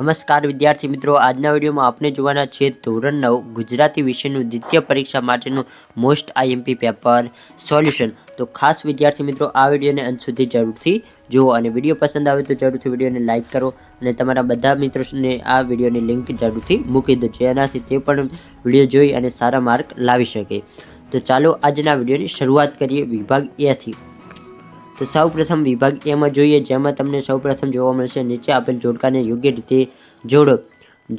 નમસ્કાર વિદ્યાર્થી મિત્રો, આજના વિડીયોમાં આપણે જોવાના છે ધોરણ 9 ગુજરાતી વિષયનું દ્વિતીય પરીક્ષા માટેનું મોસ્ટ આઈએમપી પેપર સોલ્યુશન। તો ખાસ વિદ્યાર્થી મિત્રો આ વિડીયોને અંત સુધી જરૂરથી જુઓ અને વિડીયો પસંદ આવે તો જરૂરથી વિડીયોને લાઇક કરો અને તમારા બધા મિત્રોને આ વિડીયોની લિંક જરૂરથી મૂકી દો, જેનાથી તે પણ વિડીયો જોઈ અને સારા માર્ક લાવી શકે। તો ચાલો આજના વિડીયોની શરૂઆત કરીએ વિભાગ એ થી। તો સૌપ્રથમ વિભાગ એમાં જોઈએ, જેમાં તમને સૌપ્રથમ જોવા મળશે નીચે આપેલ જોડકાને યોગ્ય રીતે જોડો,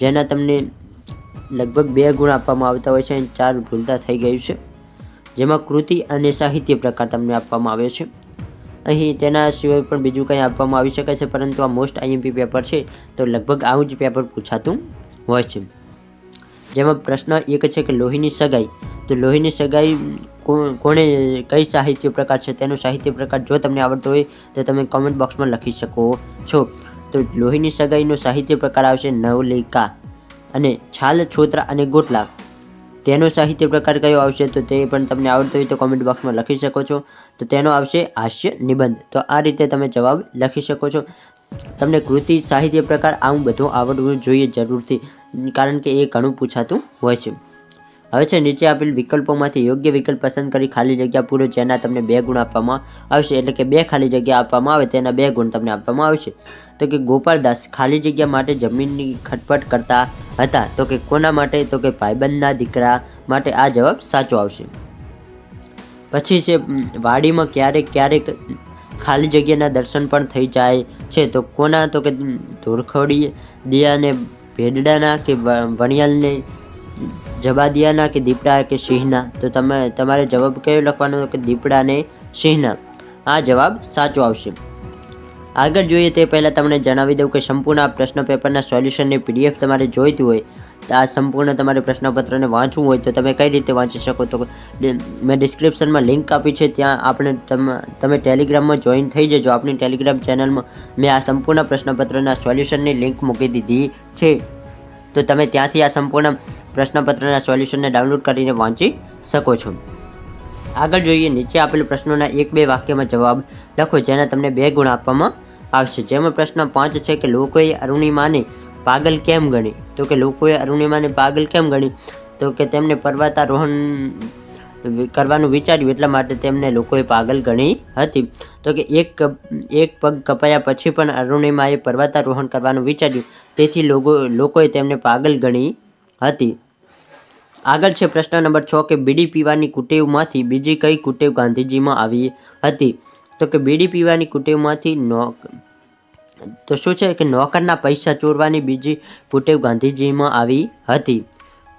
જેના તમને લગભગ 2 ગુણ આપવામાં આવતા હોય છે અને 4 ભૂલતા થઈ ગયું છે। જેમાં કૃતિ અને સાહિત્ય પ્રકાર તમને આપવામાં આવ્યો છે। અહીં તેના સિવાય પણ બીજું કંઈ આપવામાં આવી શકે છે, પરંતુ આ મોસ્ટ આઈએમપી પેપર છે તો લગભગ આવું જ પેપર પૂછાતું હોય છે। જેમાં પ્રશ્ન 1 છે કે લોહીની સગાઈ। તો લોહીની સગાઈ કોણે કઈ સાહિત્ય પ્રકાર છે તેનો સાહિત્ય પ્રકાર જો તમને આવડતો હોય તો તમે કોમેન્ટ બોક્સમાં લખી શકો છો। તો લોહીની સગાઈનો સાહિત્ય પ્રકાર આવશે નવલિકા। અને છાલ, છોતરા અને ગોટલા તેનો સાહિત્ય પ્રકાર કયો આવશે તો તે પણ તમને આવડતો હોય તો કોમેન્ટ બોક્સમાં લખી શકો છો। તો તેનો આવશે હાસ્ય નિબંધ। તો આ રીતે તમે જવાબ લખી શકો છો। તમને કૃતિ, સાહિત્ય પ્રકાર આવું બધું આવડવું જોઈએ જરૂરથી, કારણ કે એ ઘણું પૂછાતું હોય છે। હવે છે નીચે આપેલ વિકલ્પોમાંથી યોગ્ય વિકલ્પ પસંદ કરી ખાલી જગ્યા પૂરો, જેના તમને 2 ગુણ આપવામાં આવશે। એટલે કે 2 ખાલી જગ્યા આપવામાં આવે તેના 2 ગુણ તમને આપવામાં આવશે। તો કે ગોપાલદાસ ખાલી જગ્યા માટે જમીનની ખટપટ કરતા હતા। તો કે કોના માટે તો કે ભાઈબંધના દીકરા માટે। આ જવાબ સાચો આવશે। પછી છે વાડીમાં ક્યારેક ક્યારેક ખાલી જગ્યાના દર્શન પણ થઈ જાય છે। તો કોના તો કે ધોળખોડી દિયાને ભેડડાના કે વણિયાલને જબાદિયાના કે દીપડા કે સિંહના। તો તમારે જવાબ કયો લખવાનો કે દીપડા ને સિંહના। આ જવાબ સાચો આવશે। આગળ જોઈએ તે પહેલાં તમને જણાવી દઉં કે સંપૂર્ણ પ્રશ્ન પેપરના સોલ્યુશનની પીડીએફ તમારે જોઈતી હોય તો આ સંપૂર્ણ તમારે પ્રશ્નપત્રને વાંચવું હોય તો તમે કઈ રીતે વાંચી શકો, તો મેં ડિસ્ક્રિપ્શનમાં લિંક આપી છે, ત્યાં તમે ટેલિગ્રામમાં જોઈન થઈ જજો। આપણી ટેલિગ્રામ ચેનલમાં મેં આ સંપૂર્ણ પ્રશ્નપત્રના સોલ્યુશનની લિંક મૂકી દીધી છે, તો તમે ત્યાંથી આ સંપૂર્ણ પ્રશ્નપત્રના સોલ્યુશનને ડાઉનલોડ કરીને વાંચી શકો છો। આગળ જોઈએ, નીચે આપેલ પ્રશ્નોના 1-2 વાક્યમાં જવાબ લખો, જેના તમને 2 ગુણ આપવામાં આવશે। જેમાં પ્રશ્ન 5 છે કે લોકોએ અરુણિમાને પાગલ કેમ ગણી। તો કે લોકોએ અરુણિમાને પાગલ કેમ ગણી તો કે તેમને પર્વતારોહણ કરવાનું વિચાર્યું એટલા માટે તેમને લોકોએ પાગલ ગણી હતી। તો કે એક પગ કપાયા પછી પણ અરુણિમાએ પર્વતારોહણ કરવાનું વિચાર્યું, તેથી લોકોએ તેમને પાગલ ગણી હતી। આગળ છે પ્રશ્ન નંબર 6 કે બીડી પીવાની કુટેવમાંથી બીજી કઈ કુટેવ ગાંધીજીમાં આવી હતી। તો કે બીડી પીવાની કુટેવમાંથી તો શું છે કે નોકરના પૈસા ચોરવાની બીજી કુટેવ ગાંધીજીમાં આવી હતી।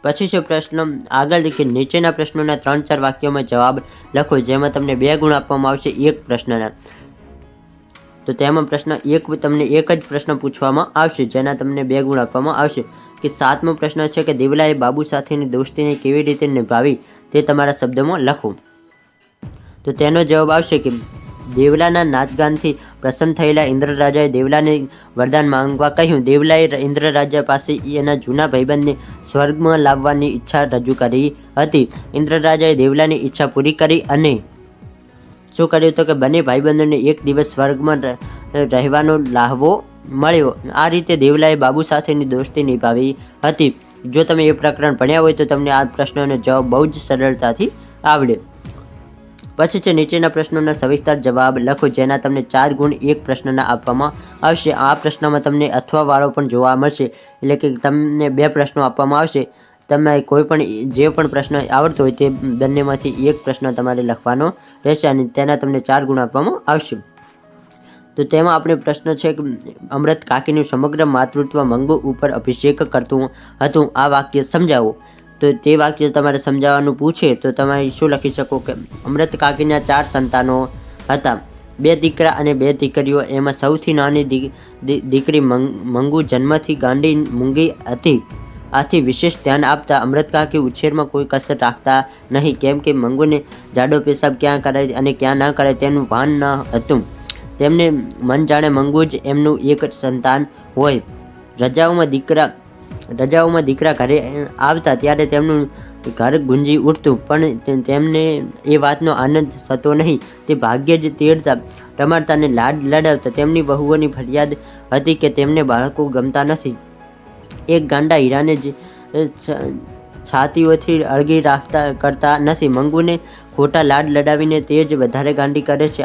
પછી છે પ્રશ્ન આગળ કે નીચેના પ્રશ્નોના 3-4 વાક્યોમાં જવાબ લખો, જેમાં તમને 2 ગુણ આપવામાં આવશે એક પ્રશ્નના। તો તેમાં પ્રશ્ન 1 તમને એક જ પ્રશ્ન પૂછવામાં આવશે, જેના તમને 2 ગુણ આપવામાં આવશે। કે 7મો પ્રશ્ન છે કે દેવલાએ બાબુ સાથેની દોસ્તીને કેવી રીતે નિભાવી તે તમારા શબ્દમાં લખો। તો તેનો જવાબ આવશે કે દેવલાના નાચગાનથી પ્રસન્ન થયેલા ઇન્દ્રરાજાએ દેવલાને વરદાન માંગવા કહ્યું। દેવલાએ ઇન્દ્રરાજા પાસે એના જૂના ભાઈબંધને સ્વર્ગમાં લાવવાની ઈચ્છા રજૂ કરી હતી। ઇન્દ્રરાજાએ દેવલાની ઈચ્છા પૂરી કરી અને શું કર્યું તો કે બંને ભાઈબંધોને એક દિવસ સ્વર્ગમાં રહેવાનો લાહવો મળ્યો। આ રીતે દેવલાએ બાબુ સાથેની દોસ્તી નિભાવી હતી। જો તમે એ પ્રકરણ ભણ્યા હોય તો તમને આ પ્રશ્નનો જવાબ બહુ જ સરળતાથી આવડે। પછી છે નીચેના પ્રશ્નોના સવિસ્તાર જવાબ લખો, જેના તમને 4 ગુણ એક પ્રશ્નના આપવામાં આવશે। આ પ્રશ્નમાં તમને અથવાવાળો પણ જોવા મળશે, એટલે કે તમને 2 પ્રશ્નો આપવામાં આવશે। તમે કોઈ પણ જે પણ પ્રશ્ન આવડતો હોય તે બંનેમાંથી એક પ્રશ્ન તમારે લખવાનો રહેશે અને તેના તમને 4 ગુણ આપવામાં આવશે। તો તેમાં આપણે પ્રશ્ન છે કે અમૃત કાકીનું સમગ્ર માતૃત્વ મંગુ ઉપર અભિષેક કરતું હતું, આ વાક્ય સમજાવો। તો તે વાક્ય તમારે સમજાવવાનું પૂછે તો તમે શું લખી શકો કે અમૃત કાકીના 4 સંતાનો હતા, 2 દીકરા અને 2 દીકરીઓ। એમાં સૌથી નાની દીકરી મંગુ જન્મથી ગાંડી મૂંગી હતી। આથી વિશેષ ધ્યાન આપતા અમૃત કાકી ઉછેરમાં કોઈ કસર રાખતા નહીં, કેમ કે મંગુને જાડો પેશાબ ક્યાં કરાય અને ક્યાં ના કરાય તેનું ભાન ન હતું। તેમને મન જાણે મંગુ જ એમનું એક સંતાન હોય। રજાઓમાં દીકરા ઘરે આવતા ત્યારે તેમનું ઘર ગુંજી ઉઠતું, પણ તેમને એ વાતનો આનંદ થતો નહીં। તે ભાગ્યે જ તેડતા, રમાડતા અને લાડ લડાવતા। તેમની વહુઓની ફરિયાદ હતી કે તેમને બાળકો ગમતા નથી, એક ગાંડા હીરાને છાતીઓથી અળગી રાખતા કરતા નથી. મંગુને ખોટા લાડ લડાવીને તે જ વધારે ગાંડી કરે છે.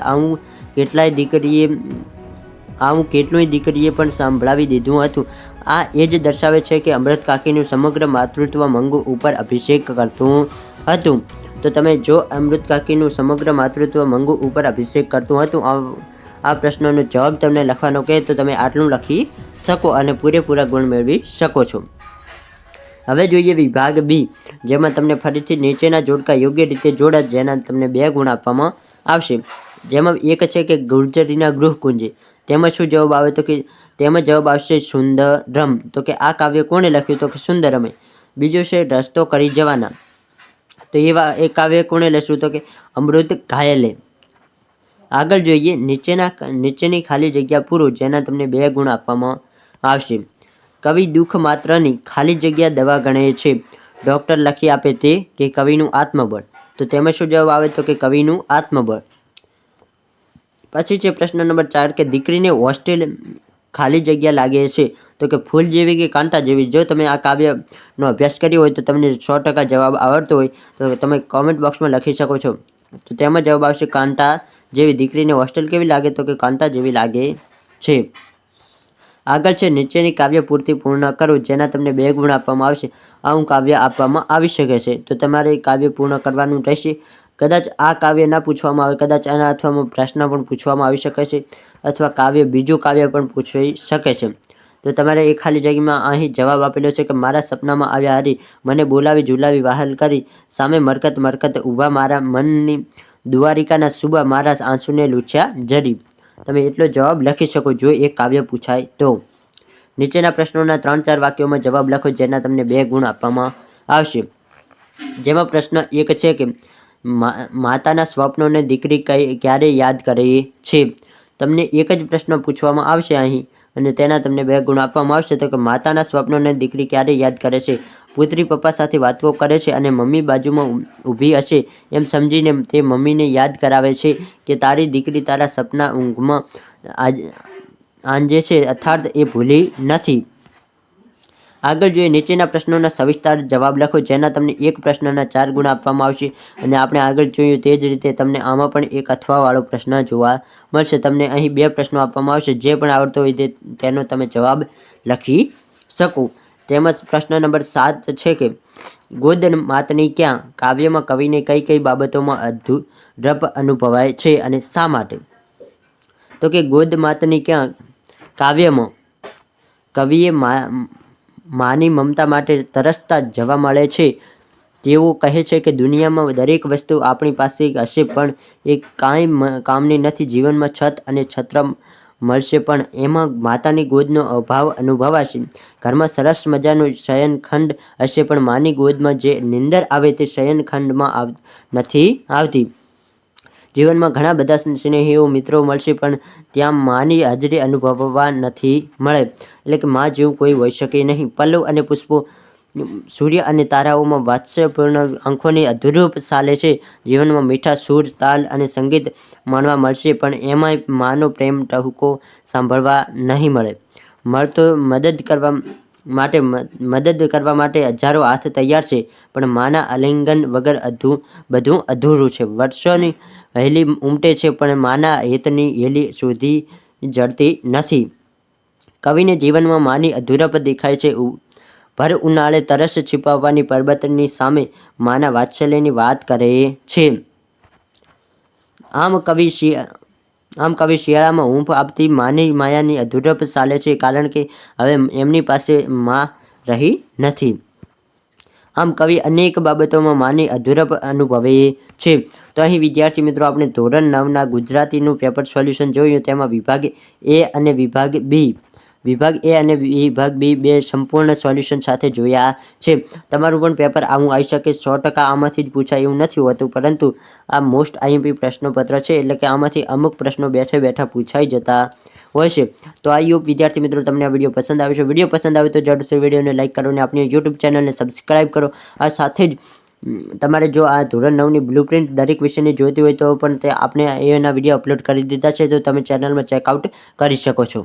આવું કેટલુંય દીકરીએ પણ સંભળાવી દીધું હતું. આ એ જ દર્શાવે છે કે અમૃત કાકીનું સમગ્ર માતૃત્વ મંગુ ઉપર અભિષેક કરતું હતું. તો તમે જો અમૃત કાકીનું સમગ્ર માતૃત્વ મંગુ ઉપર અભિષેક કરતું હતું, આ પ્રશ્નનો જવાબ તમને લખવાનો કહે તો તમે આટલું લખી શકો અને પૂરેપૂરા ગુણ મેળવી શકો છો. હવે જોઈએ વિભાગ બી, જેમાં તમને ફરીથી નીચેના જોડકા યોગ્ય રીતે જોડા, જેના તમને 2 ગુણ આપવામાં આવશે. જેમાં એક છે કે ગુર્જરીના ગૃહકુંજે, તેમાં શું જવાબ આવે તો કે તેમાં જવાબ આવશે સુંદરમ. તો કે આ કાવ્ય કોણે લખ્યું તો કે સુંદરમે. બીજું છે રસ્તો કરી જવાના, તો એ કાવ્ય કોણે લખ્યું તો કે અમૃત ઘાયલે. આગળ જોઈએ નીચેની ખાલી જગ્યા પૂરો, જેના તમને 2 ગુણ આપવામાં આવશે. કવિ દુઃખ માત્રની ખાલી જગ્યા દવા ગણે છે. ડૉક્ટર લખી આપે તે કે કવિનું આત્મબળ, તો તેમાં શું જવાબ આવે તો કે કવિનું આત્મબળ. પછી છે પ્રશ્ન નંબર 4 કે દીકરીને હોસ્ટેલ ખાલી જગ્યા લાગે છે, તો કે ફૂલ જેવી કે કાંટા જેવી. જો તમે આ કાવ્યનો અભ્યાસ કર્યો હોય તો તમને 100% જવાબ આવડતો હોય તો તમે કોમેન્ટ બોક્સમાં લખી શકો છો. તો તેમાં જવાબ આવશે કાંટા જેવી. દીકરીને હોસ્ટેલ કેવી લાગે તો કે કાંટા જેવી લાગે છે. આગળ છે નીચેની કાવ્ય પૂર્તિ પૂર્ણ કરો, જેના તમને 2 ગુણ આપવામાં આવશે. આવું કાવ્ય આપવામાં આવી શકે છે, તો તમારે કાવ્ય પૂર્ણ કરવાનું રહેશે. કદાચ આ કાવ્ય ના પૂછવામાં આવે, કદાચ આના અથવામાં પ્રશ્ન પણ પૂછવામાં આવી શકે છે, અથવા બીજું કાવ્ય પણ પૂછાઈ શકે છે. તો તમારે એ ખાલી જગ્યામાં અહીં જવાબ આપેલો છે કે મારા સપનામાં આવ્યા હરી, મને બોલાવી ઝુલાવી વહાલ કરી, સામે મરકત મરકત ઊભા, મારા મનની દ્વારિકાના સુબા, મારા આંસુને લૂછ્યા જરી. તમે એટલો જવાબ લખી શકો જો એક કાવ્ય પૂછાય તો. નીચેના પ્રશ્નોના 3-4 વાક્યોમાં જવાબ લખો, જેના તમને 2 ગુણ આપવામાં આવશે. જેમાં પ્રશ્ન 1 છે કે માતાના સ્વપ્નોને દીકરી ક્યારે યાદ કરે છે. તમને એક જ પ્રશ્ન પૂછવામાં આવશે અહીં, અને તેના તમને 2 ગુણ આપવામાં આવશે. તો કે માતાના સ્વપ્નોને દીકરી ક્યારે યાદ કરે છે. પુત્રી પપ્પા સાથે વાતો કરે છે અને મમ્મી બાજુમાં ઊભી હશે એમ સમજીને તે મમ્મીને યાદ કરાવે છે કે તારી દીકરી તારા સપના ઊંઘમાં આંજે છે, અર્થાત એ ભૂલી નથી. આગળ જોઈએ નીચેના પ્રશ્નોના સવિસ્તાર જવાબ લખો, જેના તમને એક પ્રશ્નના 4 ગુણ આપવામાં આવશે. અને આપણે આગળ જોયું તે જ રીતે તમને આમાં પણ એક અથવાવાળો પ્રશ્ન જોવા મળશે. તમને અહીં 2 પ્રશ્નો આપવામાં આવશે, જે પણ આવડતો હોય તેનો તમે જવાબ લખી શકો. તેમજ પ્રશ્ન નંબર 7 છે કે ગોદ માતની ક્યાં કાવ્યમાં કવિને કઈ કઈ બાબતોમાં અધૂરપ અનુભવાય છે અને શા માટે. તો કે ગોદ માતની ક્યાં કાવ્યમાં કવિએ માની મમતા માટે તરસતા જવા મળે છે. તેઓ કહે છે કે દુનિયામાં દરેક વસ્તુ આપણી પાસે હશે પણ એ કાંઈ કામની નથી. જીવનમાં છત અને છત્ર મળશે પણ એમાં માતાની ગોદનો અભાવ અનુભવાશે. ઘરમાં સરસ મજાનું શયનખંડ હશે પણ માની ગોદમાં જે નિંદર આવે તે શયનખંડમાં નથી આવતી. જીવનમાં ઘણા બધા સ્નેહીઓ મિત્રો મળશે પણ ત્યાં માની હાજરી અનુભવવા નથી મળે. એટલે કે મા જેવું કોઈ હોઈ શકે નહીં. પલ્લવ અને પુષ્પો, સૂર્ય અને તારાઓમાં વાત્સલ્યપૂર્ણ આંખોની અધૂરપ ચાલે છે. જીવનમાં મીઠા સૂર, તાલ અને સંગીત માણવા મળશે પણ એમાંય માનો પ્રેમ ટહુકો સાંભળવા નહીં મળે. મળતો મદદ કરવા માટે હજારો હાથ તૈયાર છે પણ માના આલિંગન વગર બધું અધૂરું છે. વર્ષોની હેલી ઉમટે છે પણ માના હેતની હેલી સુધી જડતી નથી. કવિને જીવનમાં માની અધૂરપ દેખાય છે. ભર ઉનાળે તરસ छिपावવાની પર્વતની સામે માના વાત્સલ્યની વાત કરે છે. આમ કવિ શિયાળામાં હૂંફ આપતી માની માયાની અધૂરપ ચાલે છે, કારણ કે હવે એમની પાસે મા રહી નથી. આમ કવિ અનેક બાબતોમાં માની અધૂરપ અનુભવે છે. તો અહીં વિદ્યાર્થી મિત્રો આપણે ધોરણ 9ના ગુજરાતીનું પેપર સોલ્યુશન જોયું. તેમાં વિભાગ એ અને વિભાગ બી બે સંપૂર્ણ સોલ્યુશન સાથે જોયા છે. તમારું પણ પેપર આવું આવી શકે. 100% આમાંથી જ પૂછાય એવું નથી હોતું, પરંતુ આ મોસ્ટ આઈએમપી પ્રશ્નપત્ર છે, એટલે કે આમાંથી અમુક પ્રશ્નો બેઠા પૂછાઈ જતા હોય છે. તો આ વિદ્યાર્થી મિત્રો તમને આ વિડીયો પસંદ આવે છે. વિડીયો પસંદ આવે તો જરૂરથી વિડીયોને લાઈક કરો અને આપણી યુટ્યુબ ચેનલને સબસ્ક્રાઈબ કરો. આ સાથે જ તમારે જો આ ધોરણ 9ની બ્લુપ્રિન્ટ દરેક વિષયની જોઈતી હોય તો પણ તે આપણે એના વિડીયો અપલોડ કરી દીધા છે, તો તમે ચેનલમાં ચેકઆઉટ કરી શકો છો.